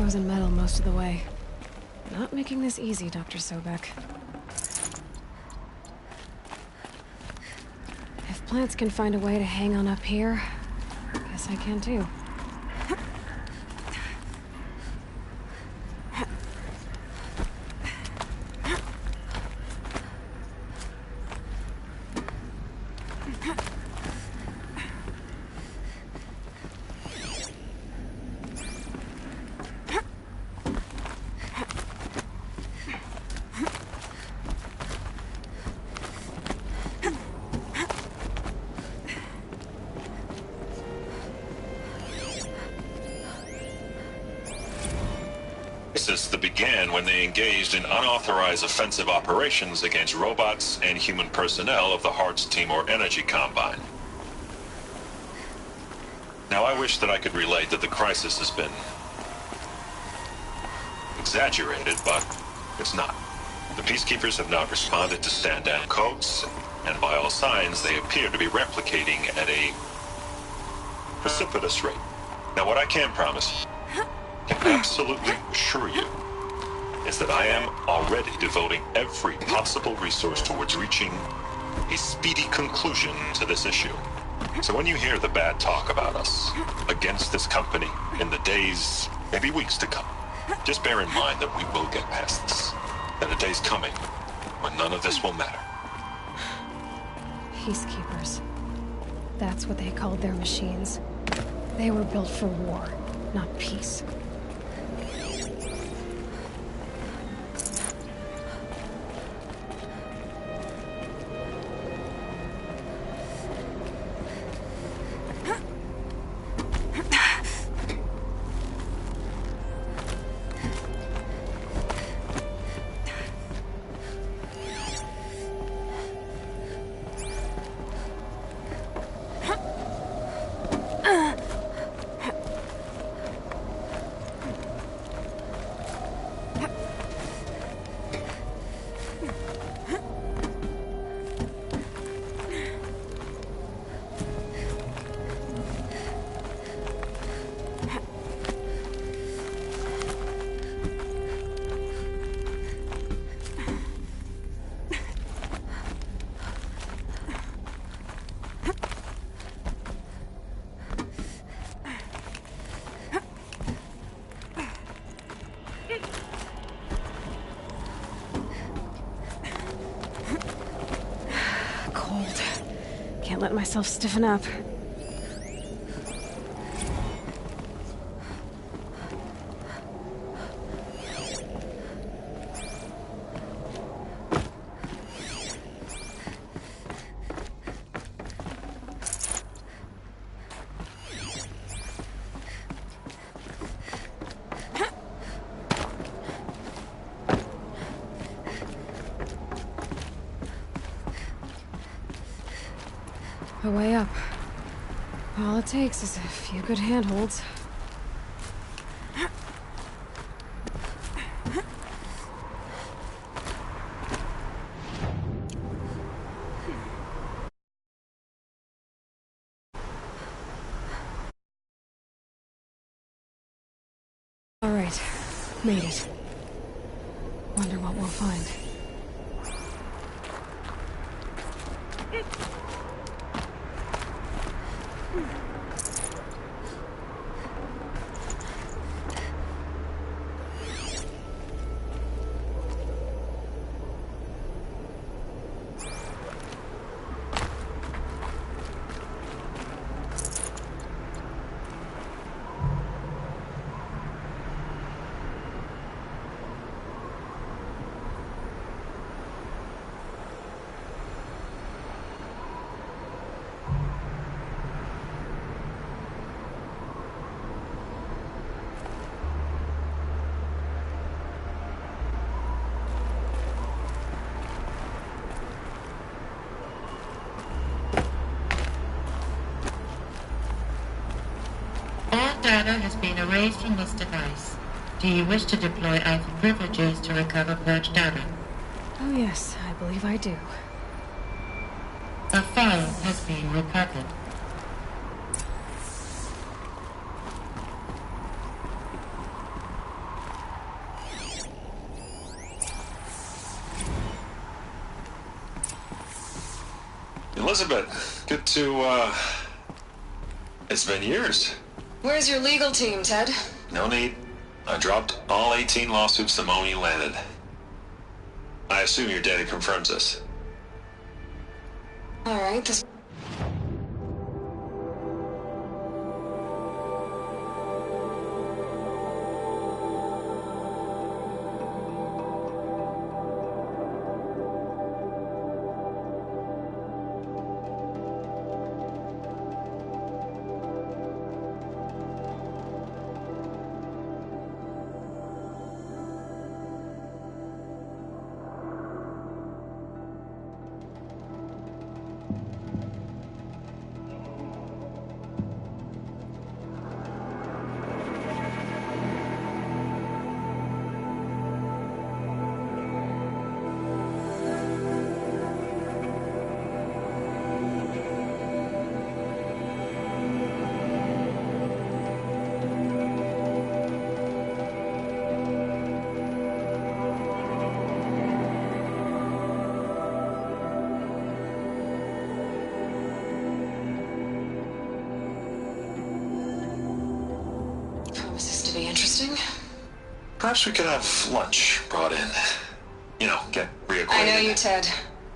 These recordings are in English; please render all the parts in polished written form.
frozen metal most of the way. Not making this easy, Dr. Sobek. If plants can find a way to hang on up here, I guess I can too. That began when they engaged in unauthorized offensive operations against robots and human personnel of the Hearts Timor Energy Combine. Now, I wish that I could relate that the crisis has been exaggerated, but it's not. The Peacekeepers have not responded to stand-down codes, and by all signs, they appear to be replicating at a precipitous rate. Now, what I can promise, can absolutely assure you, is that I am already devoting every possible resource towards reaching a speedy conclusion to this issue. So when you hear the bad talk about us against this company in the days, maybe weeks to come, just bear in mind that we will get past this. That a day's coming when none of this will matter. Peacekeepers. That's what they called their machines. They were built for war, not peace. Can't let myself stiffen up. A way up. All it takes is a few good handholds. All right, made it. Wonder what we'll find. Data has been erased from this device. Do you wish to deploy Alpha privileges to recover purged data? Oh yes, I believe I do. A file has been recovered. Elizabeth, good to, it's been years. Where's your legal team, Ted? No need. I dropped all 18 lawsuits the moment you landed. I assume your data confirms this. All right, this... Promises to be interesting. Perhaps we could have lunch brought in. You know, get reacquainted. I know you, Ted.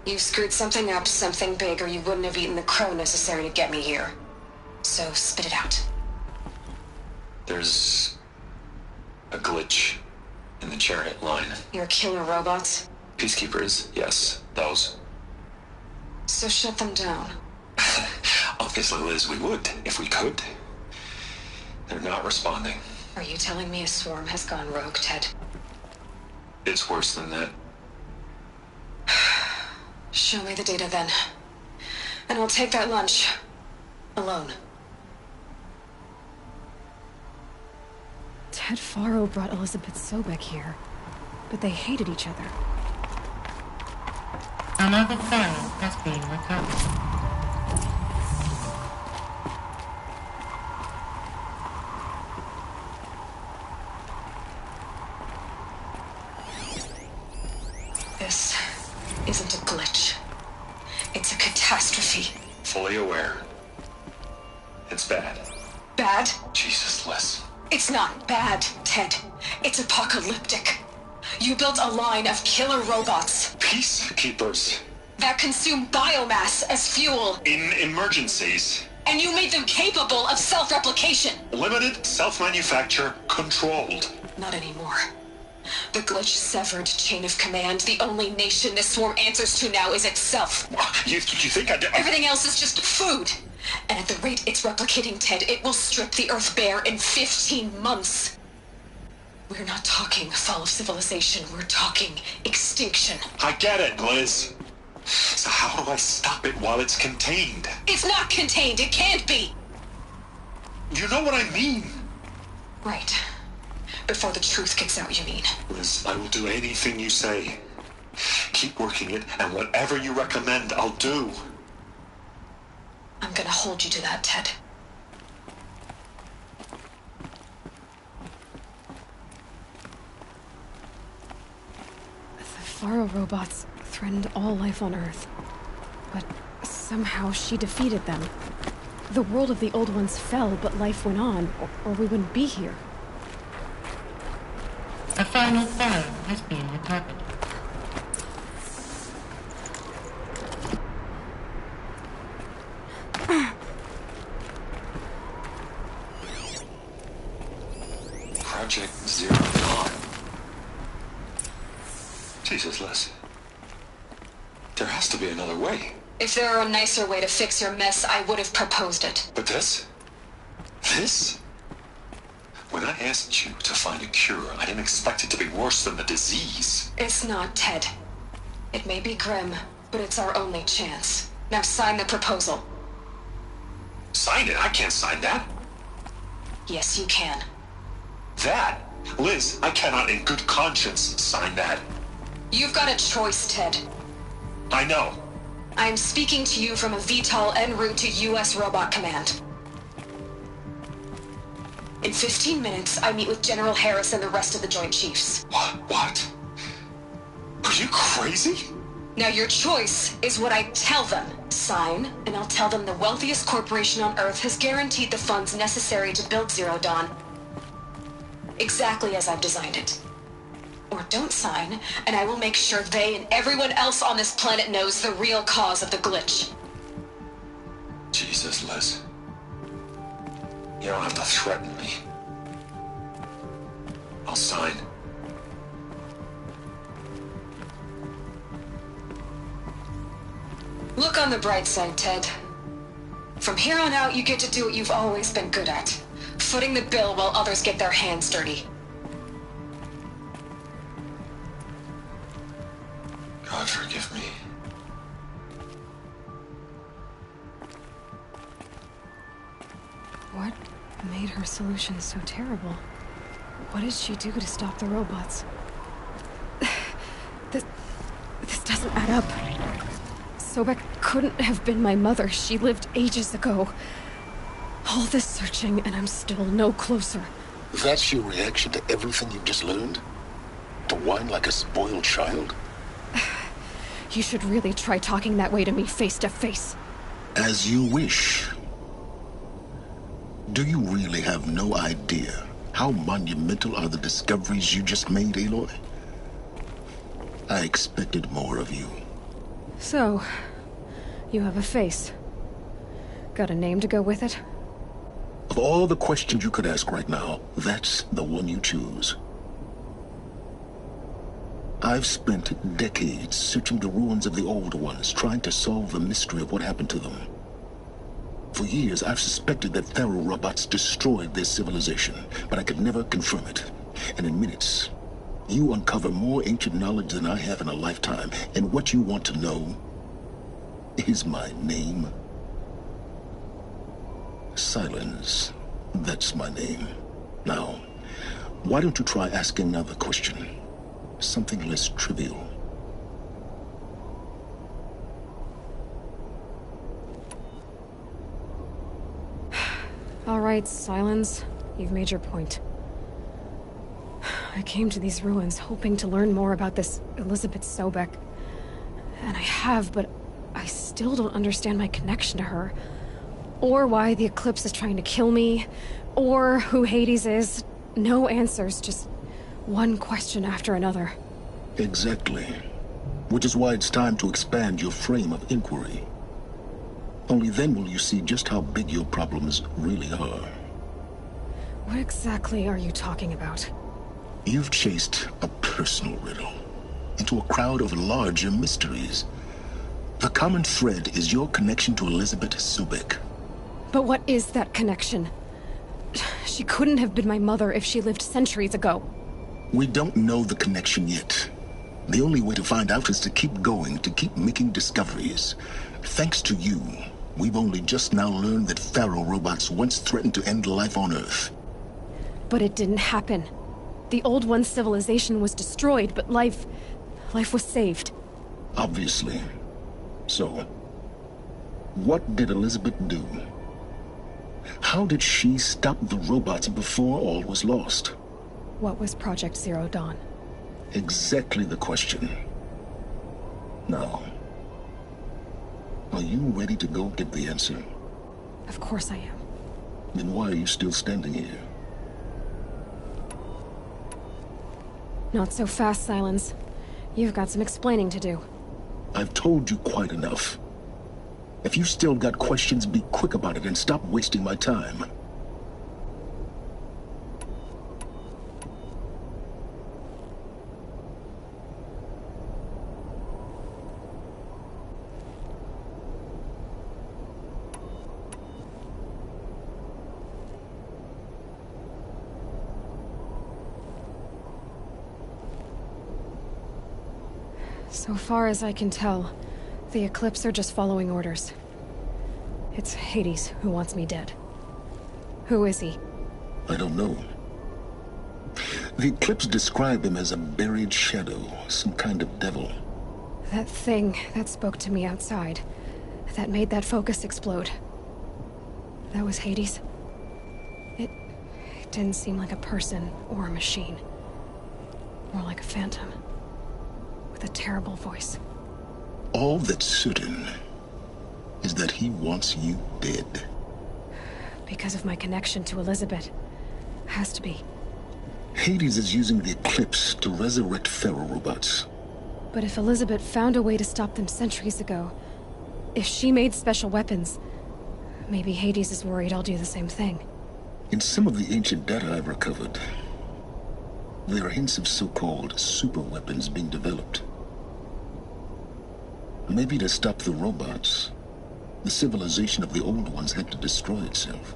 You screwed something up, something big, or you wouldn't have eaten the crow necessary to get me here. So spit it out. There's a glitch in the chariot line. Your killer robots? Peacekeepers, yes, those. So shut them down. Obviously, Liz, we would, if we could. They're not responding. Are you telling me a swarm has gone rogue, Ted? It's worse than that. Show me the data then. And I'll take that lunch. Alone. Ted Faro brought Elizabeth Sobek here, but they hated each other. Another file has been recovered. This isn't a glitch. It's a catastrophe. Fully aware. It's bad. Bad? Jesus, Liz. It's not bad, Ted. It's apocalyptic. You built a line of killer robots Peacekeepers. that consume biomass as fuel, In emergencies. and you made them capable of self-replication. Limited, self-manufacture, controlled. Not anymore. The glitch severed chain of command. The only nation this swarm answers to now is itself. You think I did? Everything else is just food. And at the rate it's replicating, Ted, it will strip the Earth bare in 15 months. We're not talking fall of civilization. We're talking extinction. I get it, Liz. So how do I stop it while it's contained? It's not contained. It can't be. You know what I mean. Right. Before the truth gets out, you mean? Liz, I will do anything you say. Keep working it, and whatever you recommend, I'll do. I'm gonna hold you to that, Ted. The Faro robots threatened all life on Earth. But somehow she defeated them. The world of the Old Ones fell, but life went on, or we wouldn't be here. A final file has been recovered. Project Zero Dawn. Jesus, Liz. There has to be another way. If there were a nicer way to fix your mess, I would have proposed it. But this? This? When I asked you to find a cure, I didn't expect it to be worse than the disease. It's not, Ted. It may be grim, but it's our only chance. Now sign the proposal. Sign it? I can't sign that. Yes, you can. That? Liz, I cannot in good conscience sign that. You've got a choice, Ted. I know. I'm speaking to you from a VTOL en route to U.S. Robot Command. In 15 minutes, I meet with General Harris and the rest of the Joint Chiefs. What? Are you crazy? Now your choice is what I tell them. Sign, and I'll tell them the wealthiest corporation on Earth has guaranteed the funds necessary to build Zero Dawn. Exactly as I've designed it. Or don't sign, and I will make sure they and everyone else on this planet knows the real cause of the glitch. Jesus, Liz. You don't have to threaten me. I'll sign. Look on the bright side, Ted. From here on out, you get to do what you've always been good at. Footing the bill while others get their hands dirty. God forgive me. What made her solution so terrible? What did she do to stop the robots? This doesn't add up. Sobek couldn't have been my mother. She lived ages ago. All this searching, and I'm still no closer. That's your reaction to everything you've just learned? To whine like a spoiled child? You should really try talking that way to me face to face. As you wish. Do you really have no idea how monumental are the discoveries you just made, Aloy? I expected more of you. So, you have a face. Got a name to go with it? Of all the questions you could ask right now, that's the one you choose. I've spent decades searching the ruins of the Old Ones, trying to solve the mystery of what happened to them. For years, I've suspected that Faro robots destroyed their civilization, but I could never confirm it. And in minutes, you uncover more ancient knowledge than I have in a lifetime, and what you want to know is my name. Silence. That's my name. Now, why don't you try asking another question? Something less trivial. All right, Silence. You've made your point. I came to these ruins hoping to learn more about this Elizabeth Sobek. And I have, but I still don't understand my connection to her. Or why the Eclipse is trying to kill me. Or who Hades is. No answers, just one question after another. Exactly. Which is why it's time to expand your frame of inquiry. Only then will you see just how big your problems really are. What exactly are you talking about? You've chased a personal riddle into a crowd of larger mysteries. The common thread is your connection to Elizabeth Sobek. But what is that connection? She couldn't have been my mother if she lived centuries ago. We don't know the connection yet. The only way to find out is to keep going, to keep making discoveries. Thanks to you, we've only just now learned that Faro robots once threatened to end life on Earth. But it didn't happen. The Old One's civilization was destroyed, but life was saved. Obviously. So, what did Elizabeth do? How did she stop the robots before all was lost? What was Project Zero Dawn? Exactly the question. Now, are you ready to go get the answer? Of course I am. Then why are you still standing here? Not so fast, Silence. You've got some explaining to do. I've told you quite enough. If you still got questions, be quick about it and stop wasting my time. So far as I can tell, the Eclipse are just following orders. It's Hades who wants me dead. Who is he? I don't know. The Eclipse described him as a buried shadow, some kind of devil. That thing that spoke to me outside, that made that focus explode. That was Hades? It didn't seem like a person or a machine. More like a phantom. With a terrible voice. All that's certain is that he wants you dead. Because of my connection to Elizabeth. Has to be. Hades is using the Eclipse to resurrect ferrorobots. But if Elizabeth found a way to stop them centuries ago, if she made special weapons, maybe Hades is worried I'll do the same thing. In some of the ancient data I've recovered, there are hints of so-called super weapons being developed. Maybe to stop the robots, the civilization of the old ones had to destroy itself.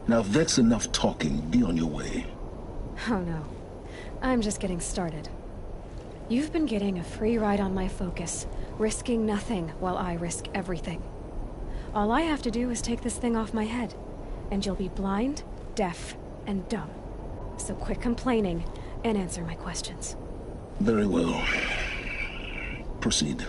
Now, if that's enough talking, be on your way. Oh no. I'm just getting started. You've been getting a free ride on my focus, risking nothing while I risk everything. All I have to do is take this thing off my head, and you'll be blind, deaf, and dumb. So quit complaining and answer my questions. Very well. Proceed.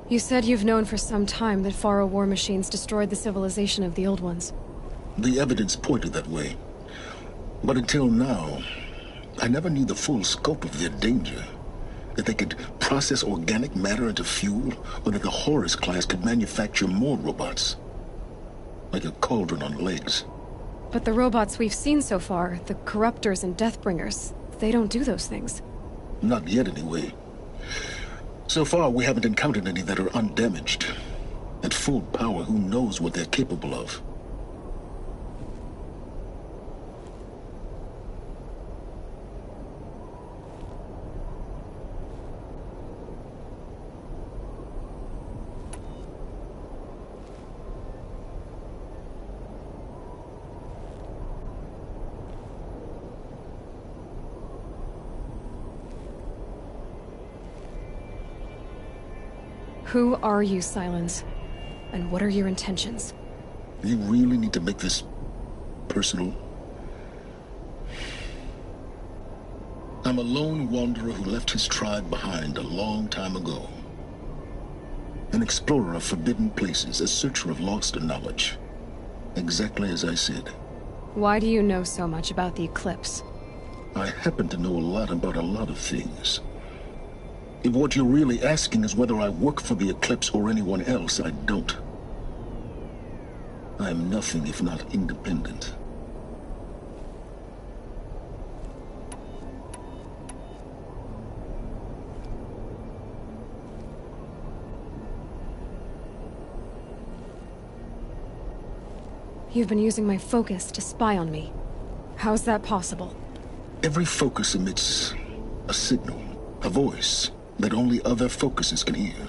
You said you've known for some time that Faro war machines destroyed the civilization of the Old Ones. The evidence pointed that way. But until now, I never knew the full scope of their danger. That they could process organic matter into fuel, or that the Horus class could manufacture more robots. Like a cauldron on legs. But the robots we've seen so far, the Corruptors and Deathbringers, they don't do those things. Not yet, anyway. So far, we haven't encountered any that are undamaged. At full power, who knows what they're capable of? Who are you, Sylens? And what are your intentions? You really need to make this personal? I'm a lone wanderer who left his tribe behind a long time ago. An explorer of forbidden places, a searcher of lost knowledge. Exactly as I said. Why do you know so much about the Eclipse? I happen to know a lot about a lot of things. If what you're really asking is whether I work for the Eclipse or anyone else, I don't. I am nothing if not independent. You've been using my focus to spy on me. How's that possible? Every focus emits a signal, a voice, that only other focuses can hear.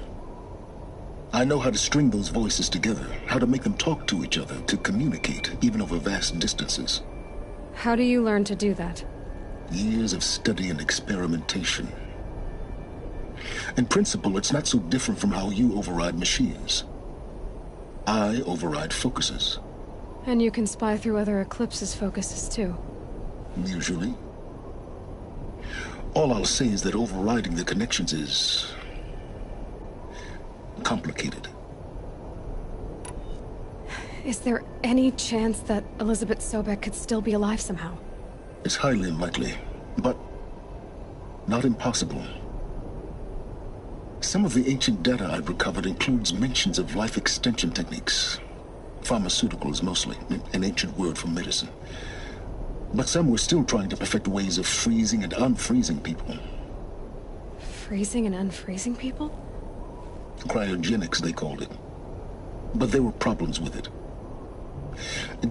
I know how to string those voices together, how to make them talk to each other, to communicate, even over vast distances. How do you learn to do that? Years of study and experimentation. In principle, it's not so different from how you override machines. I override focuses. And you can spy through other Eclipse's focuses too. Usually. All I'll say is that overriding the connections is complicated. Is there any chance that Elizabeth Sobek could still be alive somehow? It's highly unlikely, but not impossible. Some of the ancient data I've recovered includes mentions of life extension techniques. Pharmaceuticals mostly, an ancient word for medicine. But some were still trying to perfect ways of freezing and unfreezing people. Freezing and unfreezing people? Cryogenics, they called it. But there were problems with it.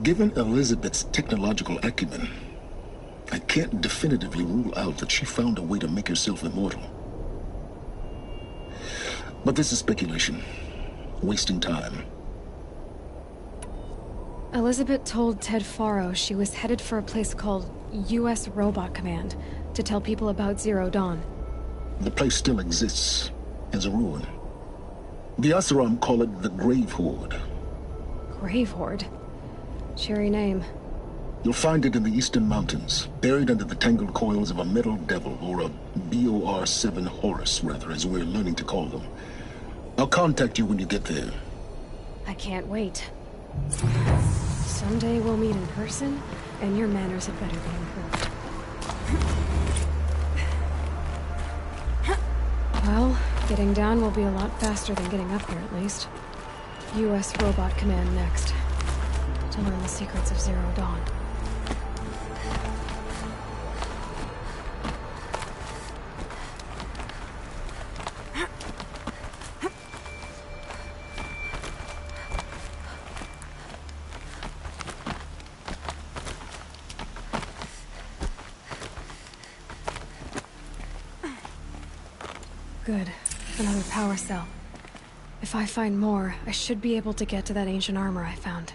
Given Elizabeth's technological acumen, I can't definitively rule out that she found a way to make herself immortal. But this is speculation. Wasting time. Elizabeth told Ted Faro she was headed for a place called U.S. Robot Command to tell people about Zero Dawn. The place still exists as a ruin. The Oseram call it the Grave Horde. Grave Horde? Cheery name. You'll find it in the Eastern Mountains, buried under the tangled coils of a metal devil, or a BOR-7 Horus, rather, as we're learning to call them. I'll contact you when you get there. I can't wait. Someday we'll meet in person, and your manners had better be improved. Well, getting down will be a lot faster than getting up here, at least. U.S. Robot Command next. To learn the secrets of Zero Dawn. Good. Another power cell. If I find more, I should be able to get to that ancient armor I found.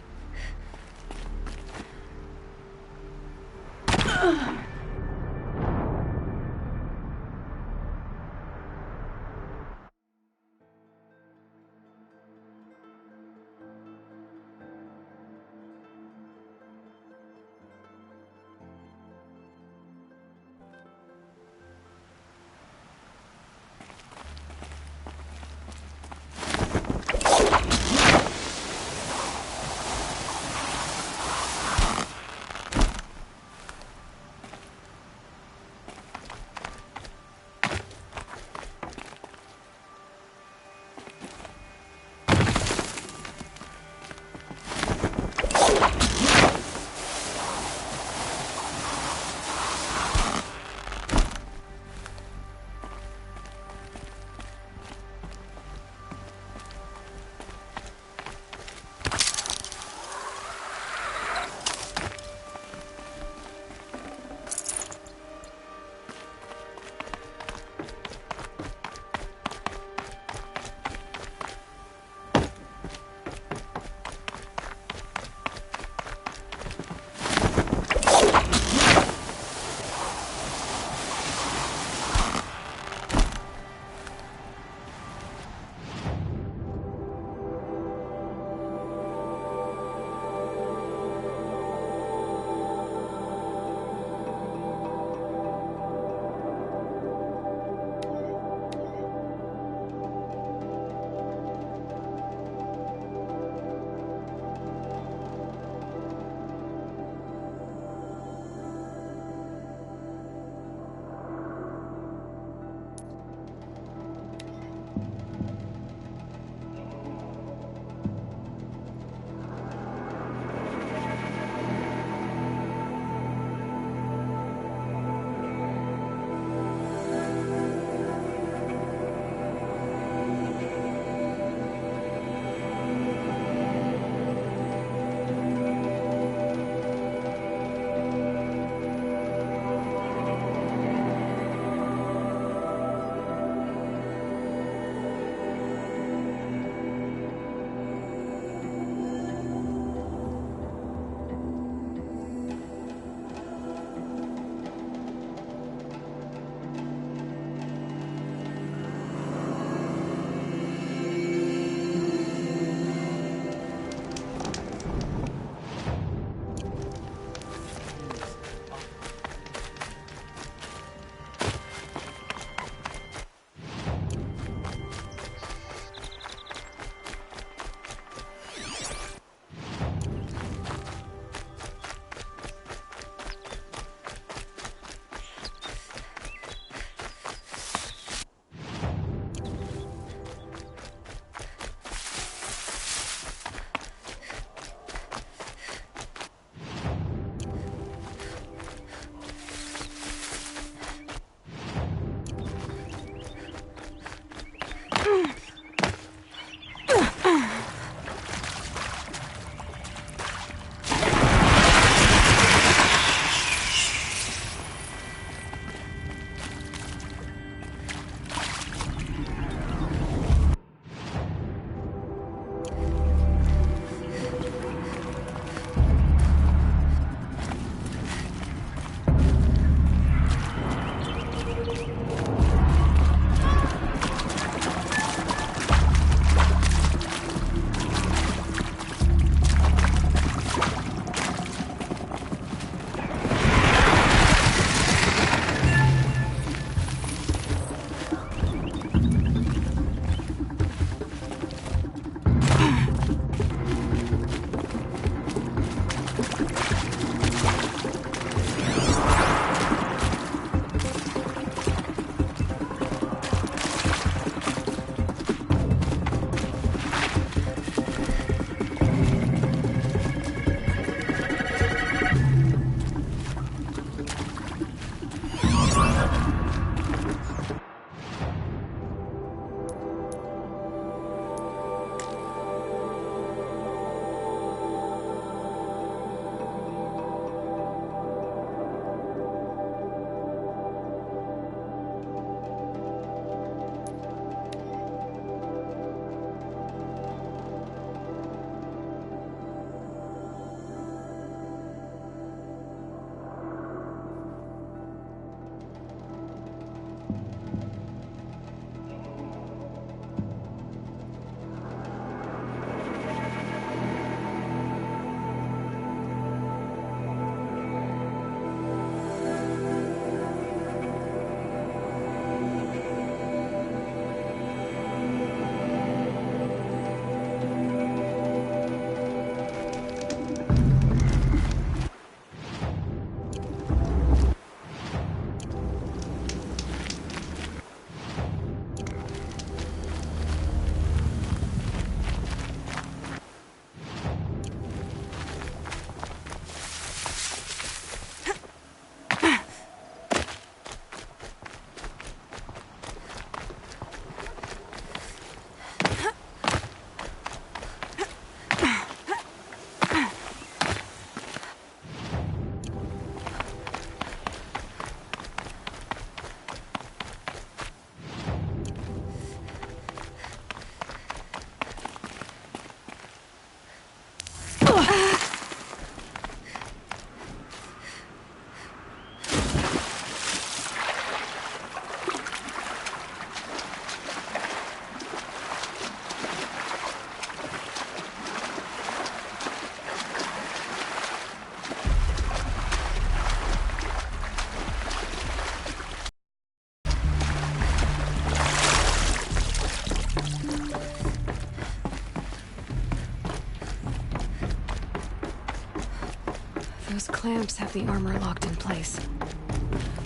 Those clamps have the armor locked in place.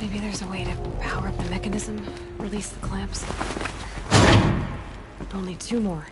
Maybe there's a way to power up the mechanism, release the clamps. Only 2 more.